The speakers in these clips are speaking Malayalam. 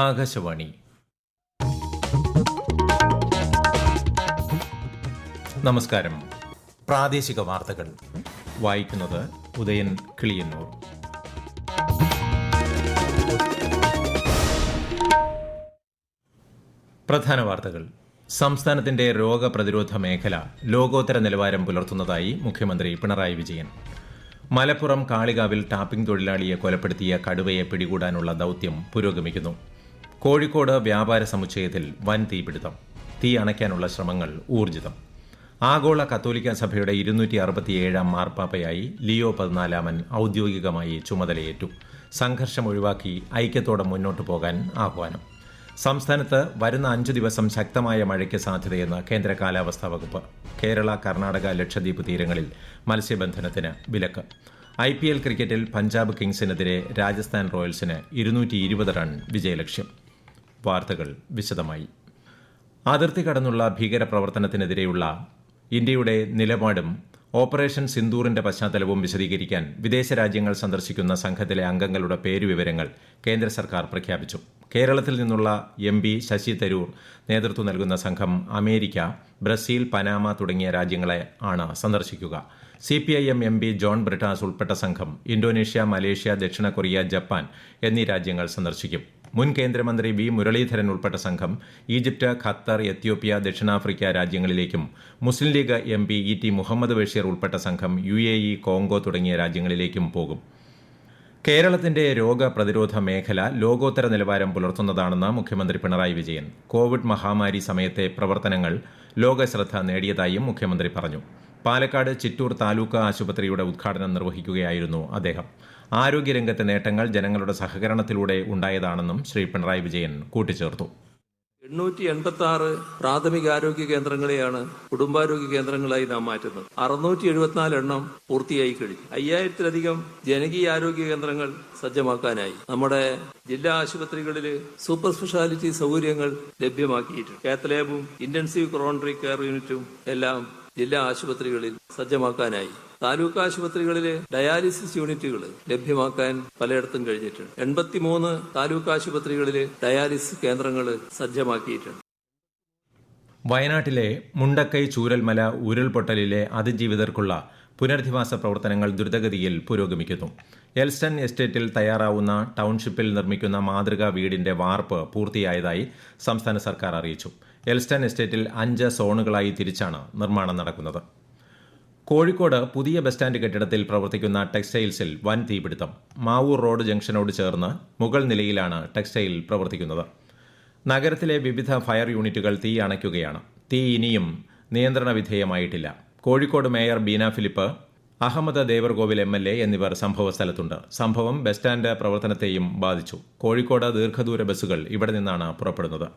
ആകാശവാണി. നമസ്കാരം. പ്രാദേശിക വാർത്തകൾ വായിക്കുന്നത് ഉദയൻ കിളിയന്നൂർ. പ്രധാന വാർത്തകൾ. സംസ്ഥാനത്തിന്റെ രോഗപ്രതിരോധ മേഖല ലോകോത്തര നിലവാരം പുലർത്തുന്നതായി മുഖ്യമന്ത്രി പിണറായി വിജയൻ. മലപ്പുറം കാളികാവിൽ ടാപ്പിംഗ് തൊഴിലാളിയെ കൊലപ്പെടുത്തിയ കടുവയെ പിടികൂടാനുള്ള ദൌത്യം പുരോഗമിക്കുന്നു. കോഴിക്കോട് വ്യാപാര സമുച്ചയത്തിൽ വൻ തീപിടുത്തം. തീ അണയ്ക്കാനുള്ള ശ്രമങ്ങൾ ഊർജിതം. ആഗോള കത്തോലിക്ക സഭയുടെ 267 മാർപ്പാപ്പയായി ലിയോ 14 ഔദ്യോഗികമായി ചുമതലയേറ്റു. സംഘർഷം ഒഴിവാക്കി ഐക്യത്തോടെ മുന്നോട്ടു പോകാൻ ആഹ്വാനം. സംസ്ഥാനത്ത് വരുന്ന 5 ദിവസം ശക്തമായ മഴയ്ക്ക് സാധ്യതയെന്ന് കേന്ദ്ര കാലാവസ്ഥാ വകുപ്പ്. കേരള, കർണാടക, ലക്ഷദ്വീപ് തീരങ്ങളിൽ മത്സ്യബന്ധനത്തിന് വിലക്ക്. IPL ക്രിക്കറ്റിൽ പഞ്ചാബ് കിങ്സിനെതിരെ രാജസ്ഥാൻ റോയൽസിന് 220 റൺ വിജയലക്ഷ്യം. വാർത്തകൾ വിശദമായി. അതിർത്തി കടന്നുള്ള ഭീകരപ്രവർത്തനത്തിനെതിരെയുള്ള ഇന്ത്യയുടെ നിലപാടും ഓപ്പറേഷൻ സിന്ദൂറിന്റെ പശ്ചാത്തലവും വിശദീകരിക്കാൻ വിദേശ രാജ്യങ്ങൾ സന്ദർശിക്കുന്ന സംഘത്തിലെ അംഗങ്ങളുടെ പേരുവിവരങ്ങൾ കേന്ദ്ര സർക്കാർ പ്രഖ്യാപിച്ചു. കേരളത്തിൽ നിന്നുള്ള MP ശശി തരൂർ നേതൃത്വം നൽകുന്ന സംഘം അമേരിക്ക, ബ്രസീൽ, പനാമ തുടങ്ങിയ രാജ്യങ്ങളെ ആണ് സന്ദർശിക്കുക. CPIM MP ജോൺ ബ്രിട്ടാസ് ഉൾപ്പെട്ട സംഘം ഇന്തോനേഷ്യ, മലേഷ്യ, ദക്ഷിണ കൊറിയ, ജപ്പാൻ എന്നീ രാജ്യങ്ങൾ സന്ദർശിക്കും. മുൻ കേന്ദ്രമന്ത്രി V മുരളീധരൻ ഉൾപ്പെട്ട സംഘം ഈജിപ്ത്, ഖത്തർ, എത്യോപ്യ, ദക്ഷിണാഫ്രിക്ക രാജ്യങ്ങളിലേക്കും മുസ്ലിം ലീഗ് MP ET മുഹമ്മദ് ബഷീർ ഉൾപ്പെട്ട സംഘം UAE, കോങ്കോ തുടങ്ങിയ രാജ്യങ്ങളിലേക്കും പോകും. കേരളത്തിന്റെ രോഗപ്രതിരോധ മേഖല ലോകോത്തര നിലവാരം പുലർത്തുന്നതാണെന്ന് മുഖ്യമന്ത്രി പിണറായി വിജയൻ. കോവിഡ് മഹാമാരി സമയത്തെ പ്രവർത്തനങ്ങൾ ലോകശ്രദ്ധ നേടിയതായും മുഖ്യമന്ത്രി പറഞ്ഞു. പാലക്കാട് ചിറ്റൂർ താലൂക്ക് ആശുപത്രിയുടെ ഉദ്ഘാടനം നിർവഹിക്കുകയായിരുന്നു അദ്ദേഹം. ആരോഗ്യരംഗത്തെ നേട്ടങ്ങൾ ജനങ്ങളുടെ സഹകരണത്തിലൂടെ ഉണ്ടായതാണെന്നും ശ്രീ പിണറായി വിജയൻ കൂട്ടിച്ചേർത്തു. 886 പ്രാഥമികാരോഗ്യ കേന്ദ്രങ്ങളെയാണ് കുടുംബാരോഗ്യ കേന്ദ്രങ്ങളായി നാം മാറ്റുന്നത്. 674 എണ്ണം പൂർത്തിയായി കഴിഞ്ഞു. 5000-ലധികം ജനകീയ ആരോഗ്യ കേന്ദ്രങ്ങൾ സജ്ജമാക്കാനായി. നമ്മുടെ ജില്ലാ ആശുപത്രികളിൽ സൂപ്പർ സ്പെഷ്യാലിറ്റി സൗകര്യങ്ങൾ ലഭ്യമാക്കിയിട്ടുണ്ട്. കാത്ത് ലാബും ഇന്റൻസീവ് കൊറോണറി കെയർ യൂണിറ്റും എല്ലാം ജില്ലാ ആശുപത്രികളിൽ സജ്ജമാക്കാനായി. താലൂക്ക് ആശുപത്രികളിലെ ഡയാലിസിസ് യൂണിറ്റുകൾ ലഭ്യമാക്കാൻ പലയിടത്തും കഴിഞ്ഞിട്ടുണ്ട്. 83 താലൂക്ക് ആശുപത്രികളിലെ ഡയാലിസിസ് കേന്ദ്രങ്ങൾ സജ്ജമാക്കിയിട്ടുണ്ട്. വയനാട്ടിലെ മുണ്ടക്കൈ ചൂരൽമല ഉരുൾപൊട്ടലിലെ അതിജീവിതർക്കുള്ള പുനരധിവാസ പ്രവർത്തനങ്ങൾ ദ്രുതഗതിയിൽ പുരോഗമിക്കുന്നു. എൽസ്റ്റൺ എസ്റ്റേറ്റിൽ തയ്യാറാവുന്ന ടൌൺഷിപ്പിൽ നിർമ്മിക്കുന്ന മാതൃകാ വീടിന്റെ വാർപ്പ് പൂർത്തിയായതായി സംസ്ഥാന സർക്കാർ അറിയിച്ചു. എൽസ്റ്റൺ എസ്റ്റേറ്റിൽ 5 സോണുകളായി തിരിച്ചാണ് നിർമ്മാണം നടക്കുന്നത്. കോഴിക്കോട് പുതിയ ബസ് സ്റ്റാൻഡ് കെട്ടിടത്തിൽ പ്രവർത്തിക്കുന്ന ടെക്സ്റ്റൈൽസിൽ വൻ തീപിടുത്തം. മാവൂർ റോഡ് ജംഗ്ഷനോട് ചേർന്ന് മുകൾ നിലയിലാണ് ടെക്സ്റ്റൈൽ പ്രവർത്തിക്കുന്നത്. നഗരത്തിലെ വിവിധ ഫയർ യൂണിറ്റുകൾ തീ അണയ്ക്കുകയാണ്. തീ ഇനിയും നിയന്ത്രണ വിധേയമായിട്ടില്ല. Kozhikode mayor Beena Philip, Ahammad Devarkovil MLA എന്നിവർ സംഭവസ്ഥലത്തുണ്ട്. സംഭവം ബസ് സ്റ്റാൻഡ് പ്രവർത്തനത്തെയും ബാധിച്ചു. കോഴിക്കോട് ദീർഘദൂര ബസ്സുകൾ ഇവിടെ നിന്നാണ് പുറപ്പെടുന്നത്.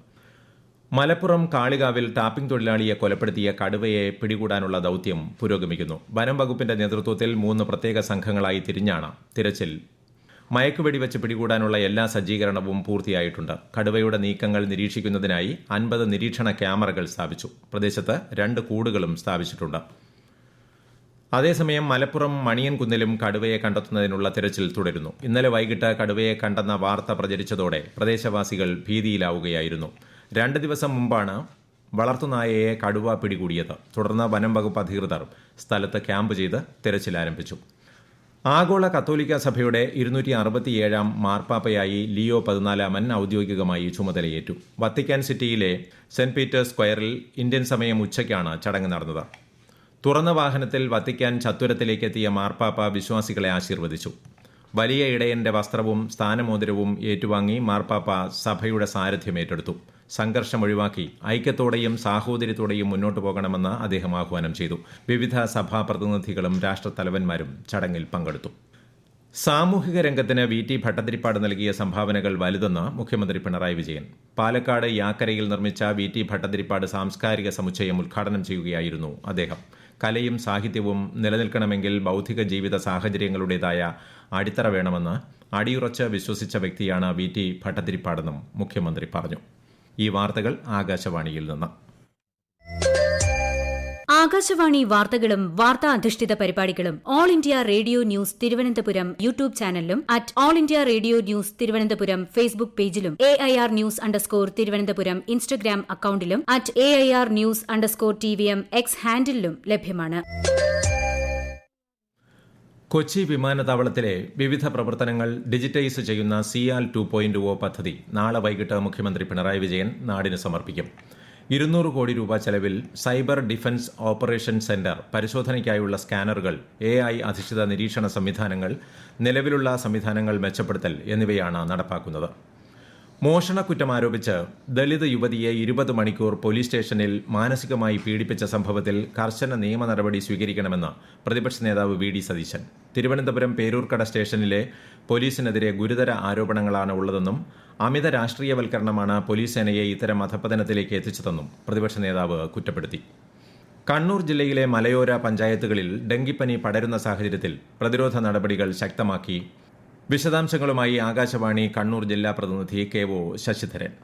മലപ്പുറം കാളികാവിൽ ടാപ്പിംഗ് തൊഴിലാളിയെ കൊലപ്പെടുത്തിയ കടുവയെ പിടികൂടാനുള്ള ദൌത്യം പുരോഗമിക്കുന്നു. വനം വകുപ്പിന്റെ നേതൃത്വത്തിൽ 3 പ്രത്യേക സംഘങ്ങളായി തിരിഞ്ഞാണ് തിരച്ചിൽ. മയക്കുവെടിവെച്ച് പിടികൂടാനുള്ള എല്ലാ സജ്ജീകരണവും പൂർത്തിയായിട്ടുണ്ട്. കടുവയുടെ നീക്കങ്ങൾ നിരീക്ഷിക്കുന്നതിനായി 50 നിരീക്ഷണ ക്യാമറകൾ സ്ഥാപിച്ചു. പ്രദേശത്ത് 2 കൂടുകളും സ്ഥാപിച്ചിട്ടുണ്ട്. അതേസമയം മലപ്പുറം മണിയൻകുന്നിലും കടുവയെ കണ്ടെത്തുന്നതിനുള്ള തിരച്ചിൽ തുടരുന്നു. ഇന്നലെ വൈകിട്ട് കടുവയെ കണ്ടെന്ന വാർത്ത പ്രചരിച്ചതോടെ പ്രദേശവാസികൾ ഭീതിയിലാവുകയായിരുന്നു. 2 ദിവസം മുമ്പാണ് വളർത്തുനായയെ കടുവ പിടികൂടിയത്. തുടർന്ന് വനം വകുപ്പ് അധികൃതർ സ്ഥലത്ത് ക്യാമ്പ് ചെയ്ത് തിരച്ചിൽ ആരംഭിച്ചു. ആഗോള കത്തോലിക്ക സഭയുടെ 267 മാർപ്പാപ്പയായി ലിയോ 14 ഔദ്യോഗികമായി ചുമതലയേറ്റു. വത്തിക്കാൻ സിറ്റിയിലെ സെന്റ് പീറ്റേഴ്സ് സ്ക്വയറിൽ ഇന്ത്യൻ സമയം ഉച്ചയ്ക്കാണ് ചടങ്ങ് നടന്നത്. തുറന്ന വാഹനത്തിൽ വത്തിക്കാൻ ചത്വരത്തിലേക്ക് എത്തിയ മാർപ്പാപ്പ വിശ്വാസികളെ ആശീർവദിച്ചു. വലിയ ഇടയന്റെ വസ്ത്രവും സ്ഥാനമോതിരവും ഏറ്റുവാങ്ങി മാർപ്പാപ്പ സഭയുടെ സാരഥ്യം ഏറ്റെടുത്തു. സംഘർഷം ഒഴിവാക്കി ഐക്യത്തോടെയും സാഹോദര്യത്തോടെയും മുന്നോട്ടു പോകണമെന്ന് അദ്ദേഹം ആഹ്വാനം ചെയ്തു. വിവിധ സഭാ പ്രതിനിധികളും രാഷ്ട്രത്തലവന്മാരും ചടങ്ങിൽ പങ്കെടുത്തു. സാമൂഹിക രംഗത്തിന് VT ഭട്ടതിരിപ്പാട് നൽകിയ സംഭാവനകൾ വലുതെന്ന് മുഖ്യമന്ത്രി പിണറായി വിജയൻ. പാലക്കാട് യാക്കരയിൽ നിർമ്മിച്ച VT ഭട്ടതിരിപ്പാട് സാംസ്കാരിക സമുച്ചയം ഉദ്ഘാടനം ചെയ്യുകയായിരുന്നു അദ്ദേഹം. കലയും സാഹിത്യവും നിലനിൽക്കണമെങ്കിൽ ബൗദ്ധിക ജീവിത സാഹചര്യങ്ങളുടേതായ അടിത്തറ വേണമെന്ന് അടിയുറച്ച് വിശ്വസിച്ച വ്യക്തിയാണ് VT ഭട്ടതിരിപ്പാടെന്നും മുഖ്യമന്ത്രി പറഞ്ഞു. ഈ വാർത്തകൾ ആകാശവാണിയിൽ നിന്ന്. ആകാശവാണി വാർത്തകളും വാർത്താ അധിഷ്ഠിത പരിപാടികളും All India Radio news Thiruvananthapuram YouTube ചാനലിലും at All India Radio news Thiruvananthapuram Facebook പേജിലും AIR ന്യൂസ് _ ഇൻസ്റ്റഗ്രാം അക്കൌണ്ടിലും at AIR news _ TVM X ഹാൻഡിലും ലഭ്യമാണ്. കൊച്ചി വിമാനത്താവളത്തിലെ വിവിധ പ്രവർത്തനങ്ങൾ ഡിജിറ്റൈസ് ചെയ്യുന്ന സിയാൽ 2.0 പദ്ധതി നാളെ വൈകിട്ട് മുഖ്യമന്ത്രി പിണറായി വിജയൻ നാടിന് സമർപ്പിക്കും. 200 കോടി രൂപ ചെലവിൽ സൈബർ ഡിഫൻസ് ഓപ്പറേഷൻ സെന്റർ, പരിശോധനയ്ക്കായുള്ള സ്കാനറുകൾ, AI അധിഷ്ഠിത നിരീക്ഷണ സംവിധാനങ്ങൾ, നിലവിലുള്ള സംവിധാനങ്ങൾ മെച്ചപ്പെടുത്തൽ എന്നിവയാണ് നടപ്പാക്കുന്നത്. മോഷണക്കുറ്റം ആരോപിച്ച് ദളിത് യുവതിയെ 20 മണിക്കൂർ പോലീസ് സ്റ്റേഷനിൽ മാനസികമായി പീഡിപ്പിച്ച സംഭവത്തിൽ കർശന നിയമ നടപടി സ്വീകരിക്കണമെന്ന് പ്രതിപക്ഷ നേതാവ് VD സതീശൻ. തിരുവനന്തപുരം പേരൂർക്കട സ്റ്റേഷനിലെ പോലീസിനെതിരെ ഗുരുതര ആരോപണങ്ങളാണ് ഉള്ളതെന്നും അമിത രാഷ്ട്രീയവൽക്കരണമാണ് പോലീസ് സേനയെ ഇത്തരം അധപ്പതനത്തിലേക്ക് എത്തിച്ചതെന്നും പ്രതിപക്ഷ നേതാവ് കുറ്റപ്പെടുത്തി. കണ്ണൂർ ജില്ലയിലെ മലയോര പഞ്ചായത്തുകളിൽ ഡെങ്കിപ്പനി പടരുന്ന സാഹചര്യത്തിൽ പ്രതിരോധ നടപടികൾ ശക്തമാക്കി. വിശദാംശങ്ങളുമായി ആകാശവാണി കണ്ണൂർ ജില്ലാ പ്രതിനിധി KO ശശിധരൻ.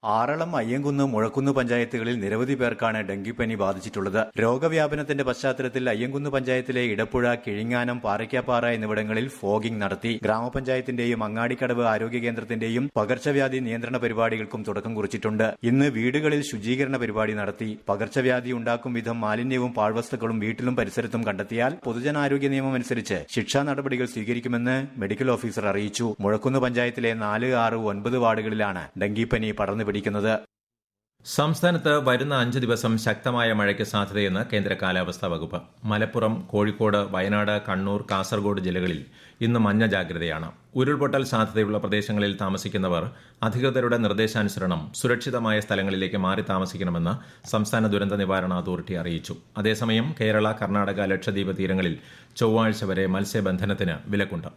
ആറളം, അയ്യങ്കുന്ന്, മുഴക്കുന്ന് പഞ്ചായത്തുകളിൽ നിരവധി പേർക്കാണ് ഡെങ്കിപ്പനി ബാധിച്ചിട്ടുള്ളത്. രോഗവ്യാപനത്തിന്റെ പശ്ചാത്തലത്തിൽ അയ്യങ്കുന്ന് പഞ്ചായത്തിലെ ഇടപ്പുഴ, കിഴിങ്ങാനം, പാറയ്ക്കാപ്പാറ എന്നിവിടങ്ങളിൽ ഫോഗിംഗ് നടത്തി. ഗ്രാമപഞ്ചായത്തിന്റെയും അങ്ങാടിക്കടവ് ആരോഗ്യ കേന്ദ്രത്തിന്റെയും പകർച്ചവ്യാധി നിയന്ത്രണ പരിപാടികൾക്കും തുടക്കം കുറിച്ചിട്ടുണ്ട്. ഇന്ന് വീടുകളിൽ ശുചീകരണ പരിപാടി നടത്തി. പകർച്ചവ്യാധി ഉണ്ടാക്കും വിധം മാലിന്യവും പാഴ്വസ്തുക്കളും വീട്ടിലും പരിസരത്തും കണ്ടെത്തിയാൽ പൊതുജനാരോഗ്യ നിയമം അനുസരിച്ച് ശിക്ഷാ നടപടികൾ സ്വീകരിക്കുമെന്ന് മെഡിക്കൽ ഓഫീസർ അറിയിച്ചു. മുഴക്കുന്ന് പഞ്ചായത്തിലെ 4, 6, 9 വാർഡുകളിലാണ് ഡെങ്കിപ്പനി പടർന്നു പിടിക്കുന്നത്. സംസ്ഥാനത്ത് വരുന്ന 5 ദിവസം ശക്തമായ മഴയ്ക്ക് സാധ്യതയെന്ന് കേന്ദ്ര കാലാവസ്ഥാ വകുപ്പ്. മലപ്പുറം, കോഴിക്കോട്, വയനാട്, കണ്ണൂർ, കാസർഗോഡ് ജില്ലകളിൽ ഇന്ന് മഞ്ഞ ജാഗ്രതയാണ്. ഉരുൾപൊട്ടൽ സാധ്യതയുള്ള പ്രദേശങ്ങളിൽ താമസിക്കുന്നവർ അധികൃതരുടെ നിർദ്ദേശാനുസരണം സുരക്ഷിതമായ സ്ഥലങ്ങളിലേക്ക് മാറി താമസിക്കണമെന്ന് സംസ്ഥാന ദുരന്ത നിവാരണ അതോറിറ്റി അറിയിച്ചു. അതേസമയം കേരള, കർണാടക, ലക്ഷദ്വീപ് തീരങ്ങളിൽ ചൊവ്വാഴ്ച വരെ മത്സ്യബന്ധനത്തിന് വിലക്കുണ്ട്.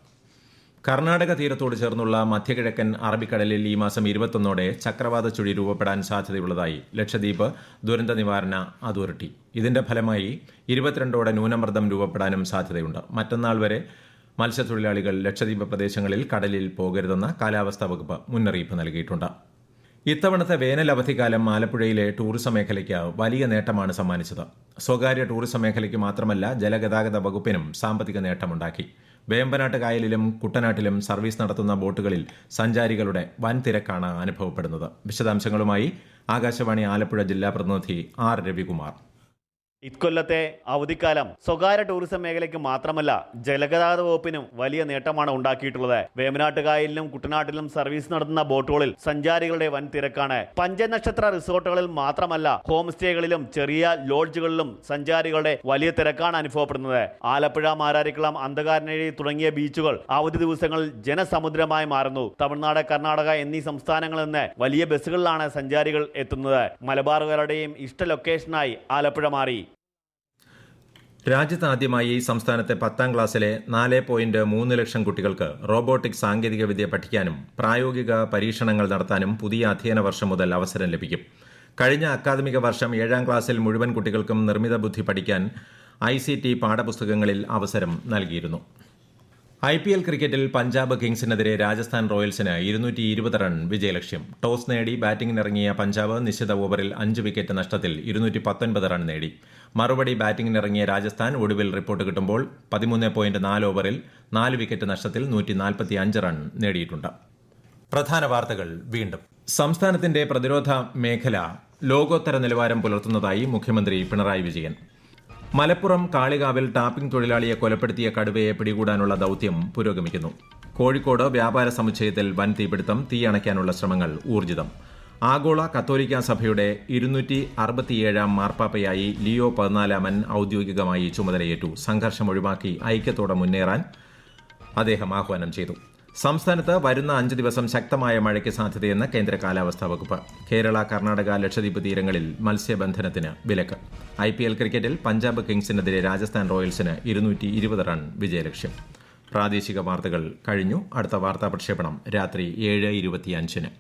കർണാടക തീരത്തോട് ചേർന്നുള്ള മധ്യകിഴക്കൻ അറബിക്കടലിൽ ഈ മാസം 21 ചക്രവാത ചുഴി രൂപപ്പെടാൻ സാധ്യതയുള്ളതായി ലക്ഷദ്വീപ് ദുരന്ത നിവാരണ അതോറിറ്റി. ഇതിന്റെ ഫലമായി 22 ന്യൂനമർദ്ദം രൂപപ്പെടാനും സാധ്യതയുണ്ട്. മറ്റന്നാൾ വരെ മത്സ്യത്തൊഴിലാളികൾ ലക്ഷദ്വീപ് പ്രദേശങ്ങളിൽ കടലിൽ പോകരുതെന്ന് കാലാവസ്ഥാ വകുപ്പ് മുന്നറിയിപ്പ് നൽകിയിട്ടുണ്ട്. ഇത്തവണത്തെ വേനൽ അവധിക്കാലം ആലപ്പുഴയിലെ ടൂറിസം മേഖലയ്ക്ക് വലിയ നേട്ടമാണ് സമ്മാനിച്ചത്. സ്വകാര്യ ടൂറിസം മേഖലയ്ക്ക് മാത്രമല്ല, ജലഗതാഗത വകുപ്പിനും സാമ്പത്തിക നേട്ടമുണ്ടാക്കി. വേമ്പനാട്ട് കായലിലും കുട്ടനാട്ടിലും സർവീസ് നടത്തുന്ന ബോട്ടുകളിൽ സഞ്ചാരികളുടെ വൻ തിരക്കാണ് അനുഭവപ്പെടുന്നത്. വിശദാംശങ്ങളുമായി ആകാശവാണി ആലപ്പുഴ ജില്ലാ പ്രതിനിധി R രവികുമാർ. ഇക്കൊല്ലത്തെ അവധിക്കാലം സ്വകാര്യ ടൂറിസം മേഖലയ്ക്ക് മാത്രമല്ല, ജലഗതാഗത വകുപ്പിനും വലിയ നേട്ടമാണ് ഉണ്ടാക്കിയിട്ടുള്ളത്. വേമ്പനാട്ട് കായലിലും കുട്ടനാട്ടിലും സർവീസ് നടത്തുന്ന ബോട്ടുകളിൽ സഞ്ചാരികളുടെ വൻ തിരക്കാണ്. പഞ്ചനക്ഷത്ര റിസോർട്ടുകളിൽ മാത്രമല്ല, ഹോം സ്റ്റേകളിലും ചെറിയ ലോഡ്ജുകളിലും സഞ്ചാരികളുടെ വലിയ തിരക്കാണ് അനുഭവപ്പെടുന്നത്. ആലപ്പുഴ, മാരാരിക്കുളം, അന്ധകാരനഴി തുടങ്ങിയ ബീച്ചുകൾ അവധി ദിവസങ്ങളിൽ ജനസമുദ്രമായി മാറുന്നു. തമിഴ്നാട്, കർണാടക എന്നീ സംസ്ഥാനങ്ങളിൽ നിന്ന് വലിയ ബസ്സുകളിലാണ് സഞ്ചാരികൾ എത്തുന്നത്. മലബാറുകാരുടെയും ഇഷ്ട ലൊക്കേഷനായി ആലപ്പുഴ മാറി. രാജ്യത്ത് ആദ്യമായി സംസ്ഥാനത്തെ 10ാം ക്ലാസ്സിലെ 4.3 ലക്ഷം കുട്ടികൾക്ക് റോബോട്ടിക് സാങ്കേതികവിദ്യ പഠിക്കാനും പ്രായോഗിക പരീക്ഷണങ്ങൾ നടത്താനും പുതിയ അധ്യയന വർഷം മുതൽ അവസരം ലഭിക്കും. കഴിഞ്ഞ അക്കാദമിക വർഷം 7ാം ക്ലാസ്സിൽ മുഴുവൻ കുട്ടികൾക്കും നിർമ്മിത ബുദ്ധി പഠിക്കാൻ ICT പാഠപുസ്തകങ്ങളിൽ അവസരം നൽകിയിരുന്നു. IPL ക്രിക്കറ്റിൽ പഞ്ചാബ് കിങ്സിനെതിരെ രാജസ്ഥാൻ റോയൽസിന് 220 റൺ വിജയലക്ഷ്യം. ടോസ് നേടി ബാറ്റിംഗിനിറങ്ങിയ പഞ്ചാബ് നിശ്ചിത ഓവറിൽ 5 വിക്കറ്റ് നഷ്ടത്തിൽ 219 റൺ നേടി. മറുപടി ബാറ്റിംഗിനിറങ്ങിയ രാജസ്ഥാൻ ഒടുവിൽ റിപ്പോർട്ട് കിട്ടുമ്പോൾ 13.4 ഓവറിൽ 4 വിക്കറ്റ് നഷ്ടത്തിൽ 145 റൺ നേടിയിട്ടുണ്ട്. പ്രധാന വാർത്തകൾ വീണ്ടും. സംസ്ഥാനത്തിന്റെ പ്രതിരോധ മേഖല ലോകോത്തര നിലവാരം പുലർത്തുന്നതായി മുഖ്യമന്ത്രി പിണറായി വിജയൻ. മലപ്പുറം കാളികാവിൽ ടാപ്പിംഗ് തൊഴിലാളിയെ കൊലപ്പെടുത്തിയ കടുവയെ പിടികൂടാനുള്ള ദൌത്യം പുരോഗമിക്കുന്നു. കോഴിക്കോട് വ്യാപാര സമുച്ചയത്തിൽ വൻ തീപിടുത്തം, തീയണയ്ക്കാനുള്ള ശ്രമങ്ങൾ ഊർജിതം. ആഗോള കത്തോലിക്ക സഭയുടെ 267ാം മാർപ്പാപ്പയായി ലിയോ 14 ഔദ്യോഗികമായി ചുമതലയേറ്റു. സംഘർഷം ഒഴിവാക്കി ഐക്യത്തോടെ മുന്നേറാൻ അദ്ദേഹം ആഹ്വാനം ചെയ്തു. സംസ്ഥാനത്ത് വരുന്ന 5 ദിവസം ശക്തമായ മഴയ്ക്ക് സാധ്യതയെന്ന് കേന്ദ്ര കാലാവസ്ഥാ വകുപ്പ്. കേരള, കർണാടക, ലക്ഷദ്വീപ് തീരങ്ങളിൽ മത്സ്യബന്ധനത്തിന് വിലക്ക്. IPL ക്രിക്കറ്റിൽ പഞ്ചാബ് കിങ്സിനെതിരെ രാജസ്ഥാൻ റോയൽസിന് 220 റൺ വിജയലക്ഷ്യം. പ്രാദേശിക വാർത്തകൾ കഴിഞ്ഞു. അടുത്ത വാർത്താ പ്രക്ഷേപണം രാത്രി 7:25.